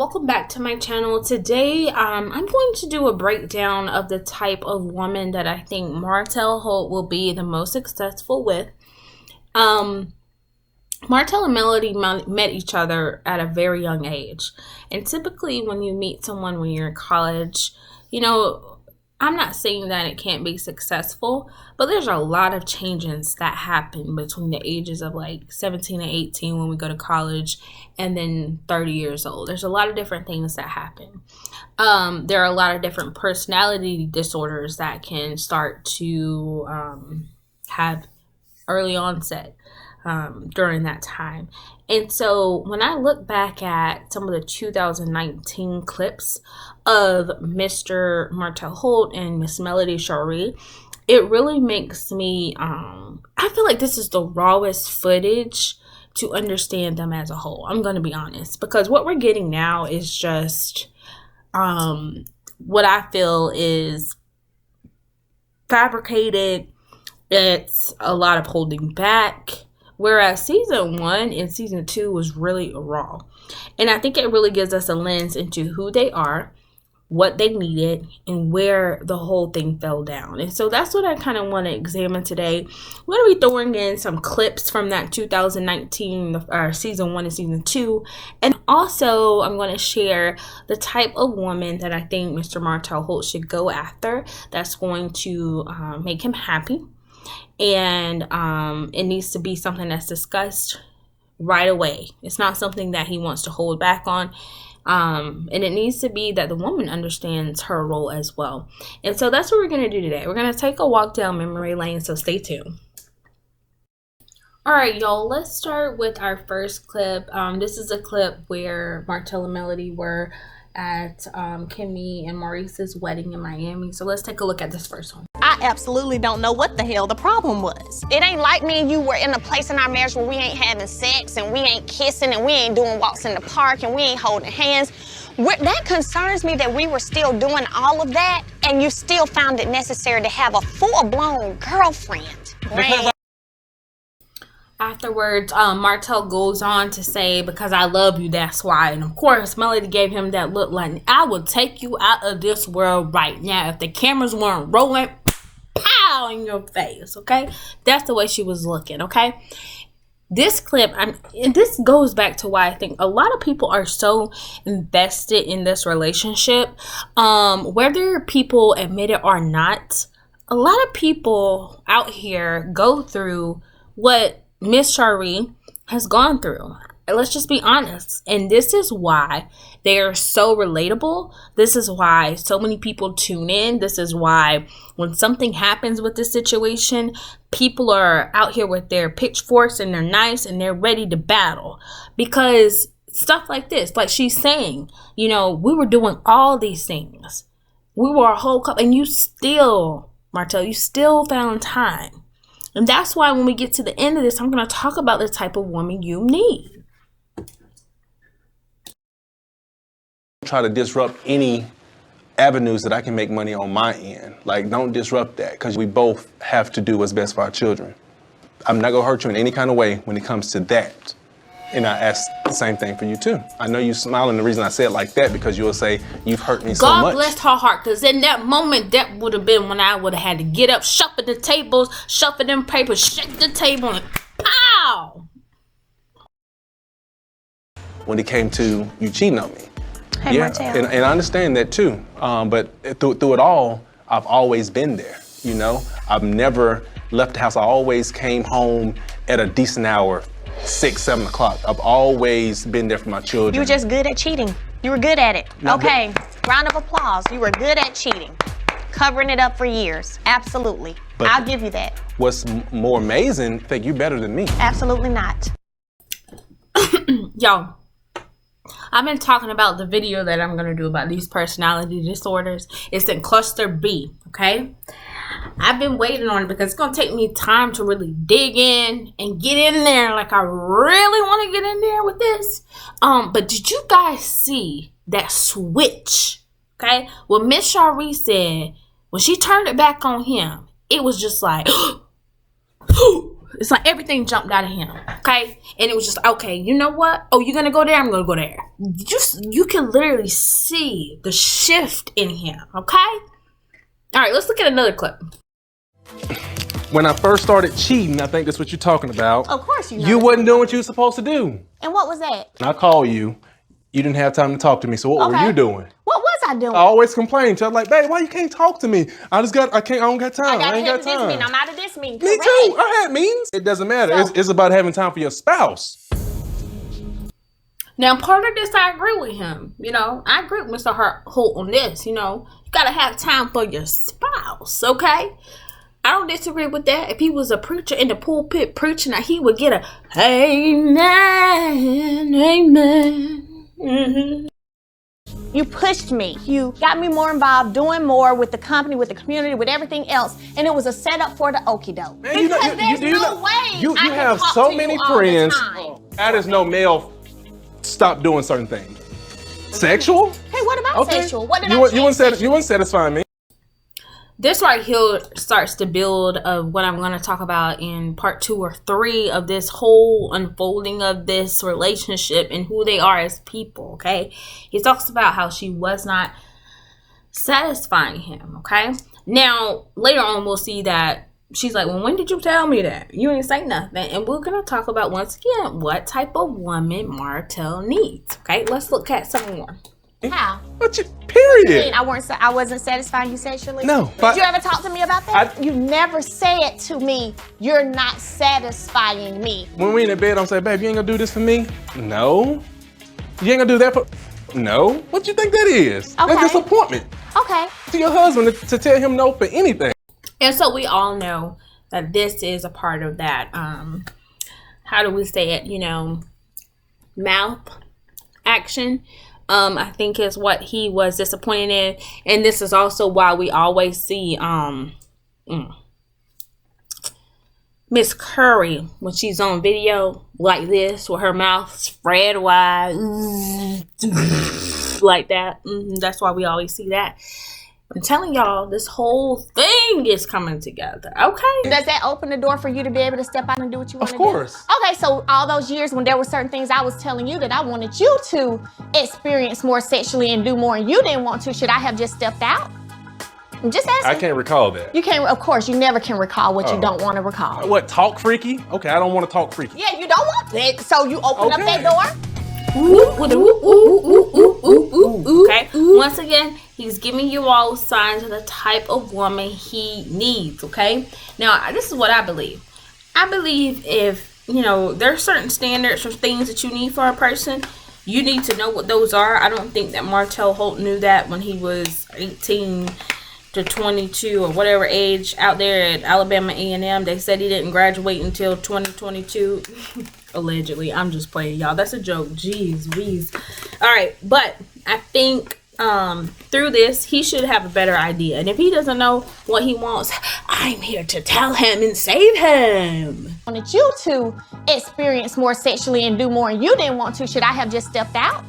welcome back to my channel. Today I'm going to do a breakdown of the type of woman that I think Martell Holt will be the most successful with. Martell and Melody met each other at a very young age, and typically when you meet someone when you're in college, you know, I'm not saying that it can't be successful, but there's a lot of changes that happen between the ages of like 17 and 18 when we go to college and then 30 years old. There's a lot of different things that happen. There are a lot of different personality disorders that can start to have early onset during that time. And so when I look back at some of the 2019 clips of Mr. Martell Holt and Miss Melody Cherie, it really makes me, I feel like this is the rawest footage to understand them as a whole. I'm going to be honest, because what we're getting now is just what I feel is fabricated. It's a lot of holding back. Whereas season 1 and season 2 was really raw. And I think it really gives us a lens into who they are, what they needed, and where the whole thing fell down. And so that's what I kind of want to examine today. We're going to be throwing in some clips from that 2019 season 1 and season 2. And also I'm going to share the type of woman that I think Mr. Martell Holt should go after that's going to make him happy. And it needs to be something that's discussed right away. It's not something that he wants to hold back on. And it needs to be that the woman understands her role as well. And so that's what we're going to do today. We're going to take a walk down memory lane, so stay tuned. All right, y'all, let's start with our first clip. This is a clip where Martell and Melody were at Kimmy and Maurice's wedding in Miami. So let's take a look at this first one. I absolutely don't know what the hell the problem was. It ain't like me and you were in a place in our marriage where we ain't having sex and we ain't kissing and we ain't doing walks in the park and we ain't holding hands. That concerns me that we were still doing all of that and you still found it necessary to have a full-blown girlfriend. Afterwards, Martell goes on to say, because I love you, that's why. And of course, Melody gave him that look like, I will take you out of this world right now. If the cameras weren't rolling, pow in your face, okay? That's the way she was looking, okay? This clip, and this goes back to why I think a lot of people are so invested in this relationship. Whether people admit it or not, a lot of people out here go through what Miss Cherie has gone through. Let's just be honest. And this is why they are so relatable. This is why so many people tune in. This is why when something happens with this situation, people are out here with their pitchforks and their knives and they're ready to battle. Because stuff like this, like she's saying, you know, we were doing all these things. We were a whole couple, and you still, Martell, you still found time. And that's why when we get to the end of this, I'm going to talk about the type of woman you need. Try to disrupt any avenues that I can make money on my end. Like, don't disrupt that, because we both have to do what's best for our children. I'm not going to hurt you in any kind of way when it comes to that. And I ask the same thing for you too. I know you smiling. The reason I say it like that, because you'll say, you've hurt me so much. God bless her heart, because in that moment, that would have been when I would have had to get up, shuffle the tables, shuffle them papers, shake the table, and pow! When it came to you cheating on me. Hey, yeah, Martell. and I understand that too. But through it all, I've always been there, you know? I've never left the house. I always came home at a decent hour. 6, 7 o'clock. I've always been there for my children. You were just good at cheating. You were good at it. Okay, round of applause. You were good at cheating. Covering it up for years. Absolutely. But I'll give you that. What's more amazing, I think you're better than me. Absolutely not. Y'all, I've been talking about the video that I'm going to do about these personality disorders. It's in cluster B, okay? I've been waiting on it because it's going to take me time to really dig in and get in there. Like, I really want to get in there with this. But did you guys see that switch? Okay? What Miss Cherie said, when she turned it back on him, it was just like, It's like everything jumped out of him, okay? And it was just, okay, you know what? Oh, you're going to go there? I'm going to go there. You can literally see the shift in him, okay? All right, let's look at another clip. When I first started cheating, I think that's what you're talking about. Of course you know. You wasn't doing what you were supposed to do. And what was that? And I called you. You didn't have time to talk to me, so what were you doing? What was I doing? I always complained. I was like, babe, why you can't talk to me? I don't got time. I ain't got time. This meeting. I'm out of this meeting. Me too. I had meetings. It doesn't matter. So, it's about having time for your spouse. Now, part of this, I agree with him. You know, I agree with Mr. Holt on this. You know, you got to have time for your spouse, okay? I don't disagree with that. If he was a preacher in the pulpit preaching, he would get a amen, amen. Mm-hmm. You pushed me. You got me more involved, doing more with the company, with the community, with everything else. And it was a setup for the okie doke. Because there's no way you I can have talk so to many you all friends. the time. That is no male stop doing certain things. Sexual? Hey, what about sexual? What did I say? You wouldn't satisfy me. This right here starts to build of what I'm going to talk about in part 2 or 3 of this whole unfolding of this relationship and who they are as people, okay? He talks about how she was not satisfying him, okay? Now, later on, we'll see that she's like, well, when did you tell me that? You ain't say nothing. And we're going to talk about, once again, what type of woman Martell needs, okay? Let's look at some more. How? But period. I wasn't satisfying you sexually? No. Did you ever talk to me about that? You never said to me, you're not satisfying me. When we in the bed, I'm saying, babe, you ain't gonna do this for me? No. You ain't gonna do that for... No. What you think that is? Okay. That's disappointment. Okay. To your husband to tell him no for anything. And so we all know that this is a part of that, how do we say it, you know, mouth action. I think is what he was disappointed in. And this is also why we always see Miss Curry when she's on video like this with her mouth spread wide like that. That's why we always see that. I'm telling y'all, this whole thing is coming together, okay? Does that open the door for you to be able to step out and do what you want to do? Of course. Okay, so all those years when there were certain things I was telling you that I wanted you to experience more sexually and do more and you didn't want to, should I have just stepped out? I'm just asking. I can't recall that. You can't, of course, you never can recall what you don't want to recall. What, talk freaky? Okay, I don't want to talk freaky. Yeah, you don't want that, so you open up that door? Okay, once again, he's giving you all signs of the type of woman he needs, okay? Now, this is what I believe. I believe if, you know, there are certain standards or things that you need for a person, you need to know what those are. I don't think that Martell Holt knew that when he was 18 to 22 or whatever age out there at Alabama A&M. They said he didn't graduate until 2022. Allegedly. I'm just playing, y'all. That's a joke. Jeez. All right, but I think through this, he should have a better idea. And if he doesn't know what he wants, I'm here to tell him and save him. I wanted you to experience more sexually and do more and you didn't want to, should I have just stepped out?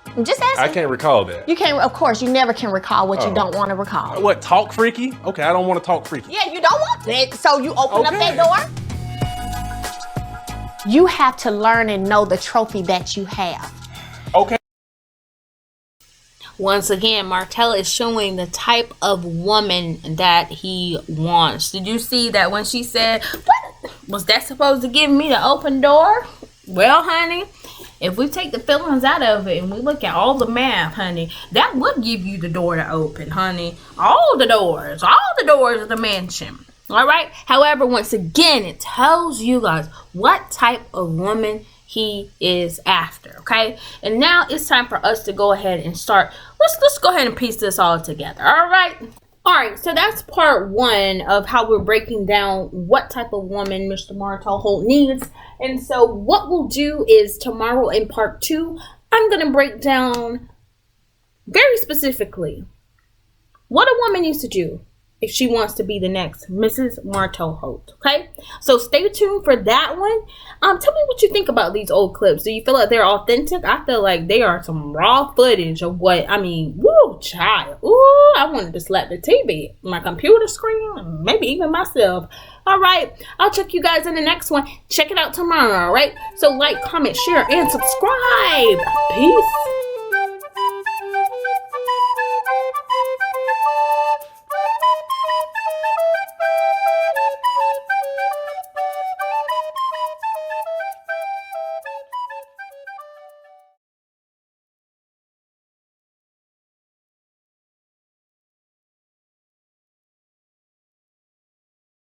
I'm just asking. I can't recall that. You can't, of course, you never can recall what you don't want to recall. What, talk freaky? Okay, I don't want to talk freaky. Yeah, you don't want that, so you open up that door? You have to learn and know the trophy that you have. Okay. Once again, Martell is showing the type of woman that he wants. Did you see that when she said, what? Was that supposed to give me the open door? Well, honey, if we take the feelings out of it and we look at all the math, honey, that would give you the door to open, honey. All the doors of the mansion. All right. However, once again, it tells you guys what type of woman he is after. Okay. And now it's time for us to go ahead and start. Let's go ahead and piece this all together. All right. All right. So that's part 1 of how we're breaking down what type of woman Mr. Martell Holt needs. And so what we'll do is tomorrow in part 2, I'm going to break down very specifically what a woman needs to do if she wants to be the next Mrs. Martell Holt. Okay, so stay tuned for that one. Tell me what you think about these old clips. Do you feel like they're authentic? I feel like they are some raw footage of what, I mean, woo, child. Ooh, I wanted to slap the TV, my computer screen, maybe even myself. All right, I'll check you guys in the next one. Check it out tomorrow, all right? So like, comment, share, and subscribe. Peace.